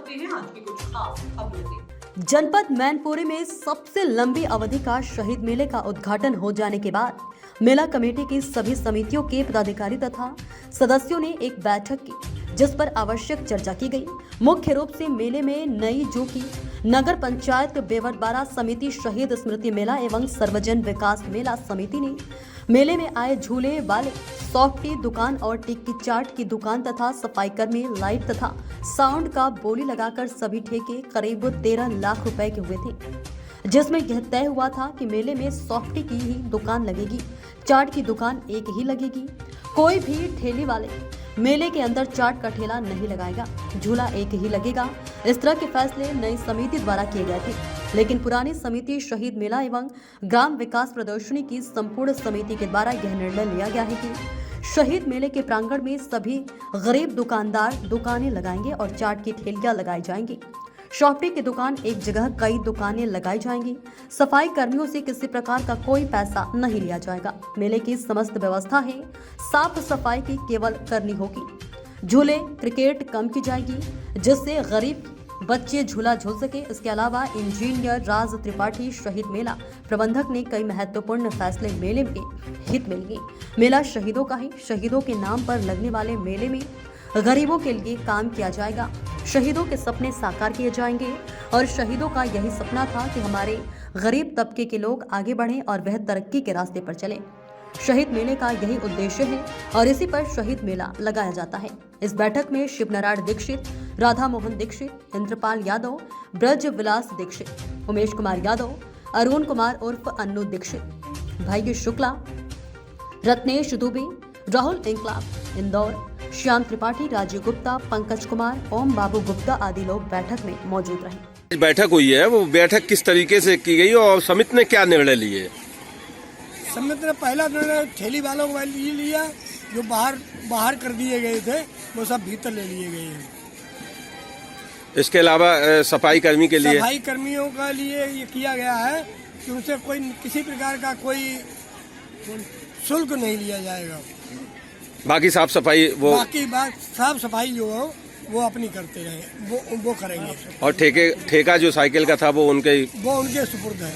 करते हैं आज की कुछ खास खबरों से। जनपद मैनपुरी में सबसे लंबी अवधि का शहीद मेले का उद्घाटन हो जाने के बाद मेला कमेटी की सभी समितियों के पदाधिकारी तथा सदस्यों ने एक बैठक की, जिस पर आवश्यक चर्चा की गई। मुख्य रूप से मेले में नई जो की नगर पंचायत बेवरबारा समिति, शहीद स्मृति मेला एवं सर्वजन विकास मेला समिति ने मेले में आए झूले वाले, सॉफ्टी दुकान और टिक्की चाट की दुकान तथा सफाई कर्मी, लाइट तथा साउंड का बोली लगाकर सभी ठेके करीब 13 लाख रुपए के हुए थे, जिसमें यह तय हुआ था कि मेले में सॉफ्टी की ही दुकान लगेगी, चाट की दुकान एक ही लगेगी। कोई भी ठेले वाले मेले के अंदर चाट का ठेला नहीं लगाएगा, झूला एक ही लगेगा। इस तरह के फैसले नई समिति द्वारा किए गए थे, लेकिन पुरानी समिति शहीद मेला एवं ग्राम विकास प्रदर्शनी की संपूर्ण समिति के द्वारा यह निर्णय लिया गया है कि शहीद मेले के प्रांगण में सभी गरीब दुकानदार दुकानें लगाएंगे और चाट की ठेलियां लगाई जाएंगी। शॉपिंग की दुकान एक जगह कई दुकानें लगाई जाएंगी। सफाई कर्मियों से किसी प्रकार का कोई पैसा नहीं लिया जाएगा। मेले की समस्त व्यवस्था है, साफ सफाई की केवल करनी होगी। झूले क्रिकेट कम की जाएगी, जिससे गरीब बच्चे झूला झूल सके। इसके अलावा इंजीनियर राज त्रिपाठी शहीद मेला प्रबंधक ने कई महत्वपूर्ण फैसले मेले के हित में लिए। मेला शहीदों का है, शहीदों के नाम पर लगने वाले मेले में गरीबों के लिए काम किया जाएगा, शहीदों के सपने साकार किए जाएंगे और शहीदों का यही सपना था कि हमारे गरीब तबके के लोग आगे बढ़ें और वह तरक्की के रास्ते पर चलें। शहीद मेले का यही उद्देश्य है और इसी पर शहीद मेला लगाया जाता है। इस बैठक में शिवनारायण दीक्षित, राधा मोहन दीक्षित, इंद्रपाल यादव, ब्रज विलास दीक्षित, उमेश कुमार यादव, अरुण कुमार उर्फ अन्नू दीक्षित, भाई शुक्ला, रत्नेश दुबे, राहुल इंकलाब, इंदौर, श्याम त्रिपाठी, राजीव गुप्ता, पंकज कुमार, ओम बाबू गुप्ता आदि लोग बैठक में मौजूद रहे। बैठक हुई है, वो बैठक किस तरीके से की गई और समिति ने क्या निर्णय लिए? समिति ने पहला निर्णय ठेली वालों को लिया, जो बाहर कर दिए गए थे वो सब भीतर ले लिए गए हैं। इसके अलावा सफाई कर्मी के लिए, सफाई कर्मियों का लिए ये किया गया है कि उनसे कोई किसी प्रकार का कोई शुल्क नहीं लिया जाएगा। बाकी साफ सफाई बाकी बात साफ सफाई जो हो वो अपनी करते रहे, वो करेंगे। और ठेका जो साइकिल का था वो उनके सुपुर्द है,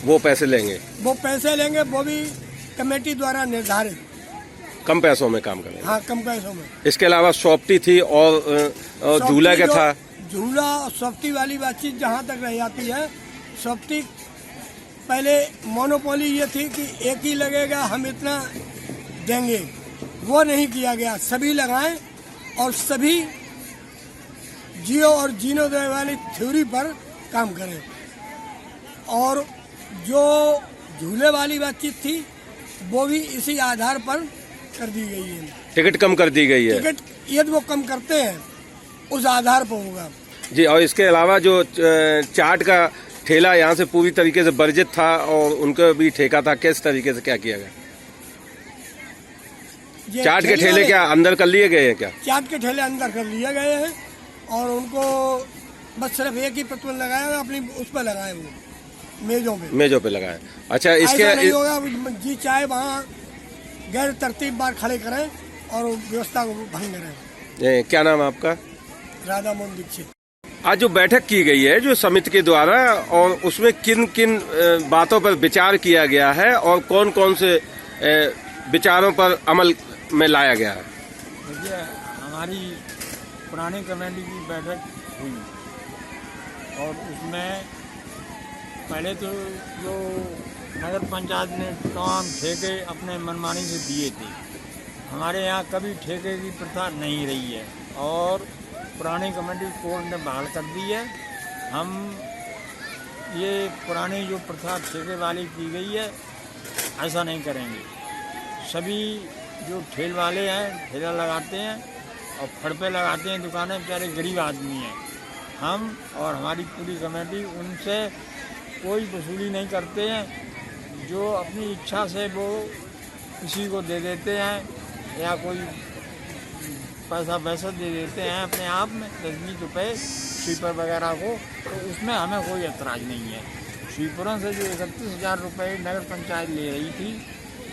वो पैसे लेंगे। वो भी कमेटी द्वारा निर्धारित कम पैसों में काम करेंगे। हाँ, कम पैसों में। इसके अलावा सॉफ्टी थी और झूला क्या था? झूला और सॉफ्टी वाली बातचीत जहाँ तक रह जाती है, सॉफ्टी पहले मोनोपोली ये थी कि एक ही लगेगा, हम इतना देंगे, वो नहीं किया गया। सभी लगाएं और सभी जियो और जीनो दे वाली थ्योरी पर काम करें। और जो झूले वाली बातचीत थी वो भी इसी आधार पर कर दी गई है। टिकट कम कर दी गई है। टिकट यदि वो कम करते हैं उस आधार पर होगा जी। और इसके अलावा जो चाट का ठेला यहाँ से पूरी तरीके से वर्जित था और उनका भी ठेका था, किस तरीके से क्या किया गया? चाट के ठेले क्या अंदर कर लिए गए हैं? क्या चाट के ठेले अंदर कर लिए गए हैं और उनको बस सिर्फ एक ही प्रतिबंध लगाया, अपनी उस पर लगाए, वो मेजों पे लगाए। अच्छा, इसके नहीं होगा जी चाहे वहाँ गैर तरतीब बार खड़े करें और व्यवस्था को भंग करें। क्या नाम है आपका? राधा मोहन दीक्षित। आज जो बैठक की गई है जो समिति के द्वारा, और उसमें किन किन बातों पर विचार किया गया है और कौन कौन से विचारों पर अमल में लाया गया है? देखिए, हमारी पुरानी कमेटी की बैठक हुई और उसमें पहले तो जो नगर पंचायत ने तमाम ठेके अपने मनमानी से दिए थे। हमारे यहाँ कभी ठेके की प्रथा नहीं रही है और पुरानी कमेटी कोर्ट ने बहाल कर दी है। हम ये पुरानी जो प्रथा ठेके वाली की गई है ऐसा नहीं करेंगे। सभी जो ठेल वाले हैं, ठेला लगाते हैं और फड़ पे लगाते हैं दुकानें, बेचारे गरीब आदमी हैं। हम और हमारी पूरी कमेटी उनसे कोई वसूली नहीं करते हैं। जो अपनी इच्छा से वो किसी को दे देते हैं या कोई पैसा वैसा दे देते हैं अपने आप में 10-20 रुपये स्वीपर वगैरह को, तो उसमें हमें कोई एतराज़ नहीं है। स्वीपरों से जो 31,000 रुपये नगर पंचायत ले रही थी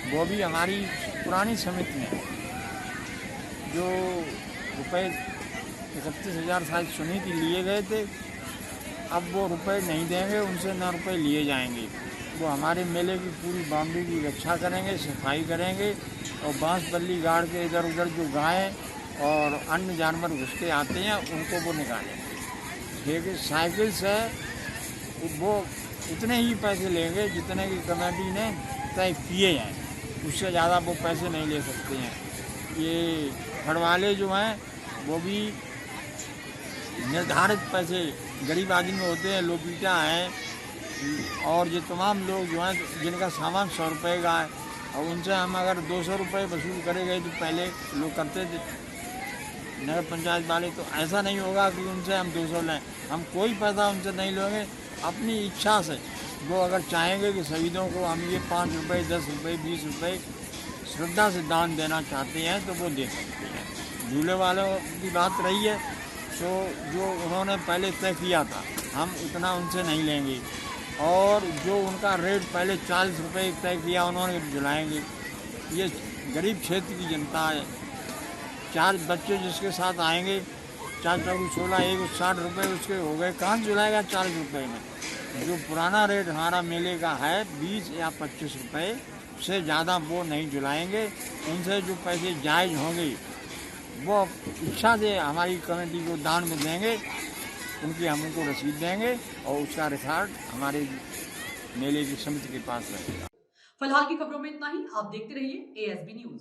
वो भी हमारी पुरानी समिति ने जो रुपए 31,000 शायद सुनी थी लिए गए थे। अब वो रुपए नहीं देंगे, उनसे ना रुपए लिए जाएंगे। वो हमारे मेले की पूरी बाउंड्री की रक्षा करेंगे, सफाई करेंगे और बांस बल्ली गाड़ के इधर उधर जो गायें और अन्य जानवर घुस के आते हैं उनको वो निकालेंगे। देखिए साइकिल से वो उतने ही पैसे लेंगे जितने की कमेटी ने तय किए हैं, उससे ज़्यादा वो पैसे नहीं ले सकते हैं। ये फड़वाले जो हैं वो भी निर्धारित पैसे गरीब आदमी होते हैं, लोपीटा हैं और ये तमाम लोग जो हैं जिनका सामान 100 रुपये का है और उनसे हम अगर 200 रुपये वसूल करे गए तो पहले लोग करते थे नगर पंचायत वाले, तो ऐसा नहीं होगा कि उनसे हम 200 लें। हम कोई पैसा उनसे नहीं लेंगे, अपनी इच्छा से वो अगर चाहेंगे कि शहीदों को हम ये 5 रुपये 10 रुपये 20 रुपये श्रद्धा से दान देना चाहते हैं तो वो दे सकते हैं। झूले वालों की बात रही है तो जो उन्होंने पहले तय किया था हम उतना उनसे नहीं लेंगे और जो उनका रेट पहले 40 रुपये तय किया उन्होंने झुलाएंगे। ये गरीब क्षेत्र की जनता है, 4 बच्चे जिसके साथ आएंगे 4 चौकी 16 एक 60 रुपये उसके हो गए, कहाँ झुलाएगा 40 रुपये में। जो पुराना रेट हमारा मेले का है 20 या 25 रुपये से ज़्यादा वो नहीं झुलाएंगे। उनसे जो पैसे जायज़ होंगे वो इच्छा से हमारी कमेटी को दान में देंगे, उनकी हम उनको रसीद देंगे और उसका रिकॉर्ड हमारे मेले की समिति के पास रहेगा। फिलहाल की खबरों में इतना ही। आप देखते रहिए ASB न्यूज।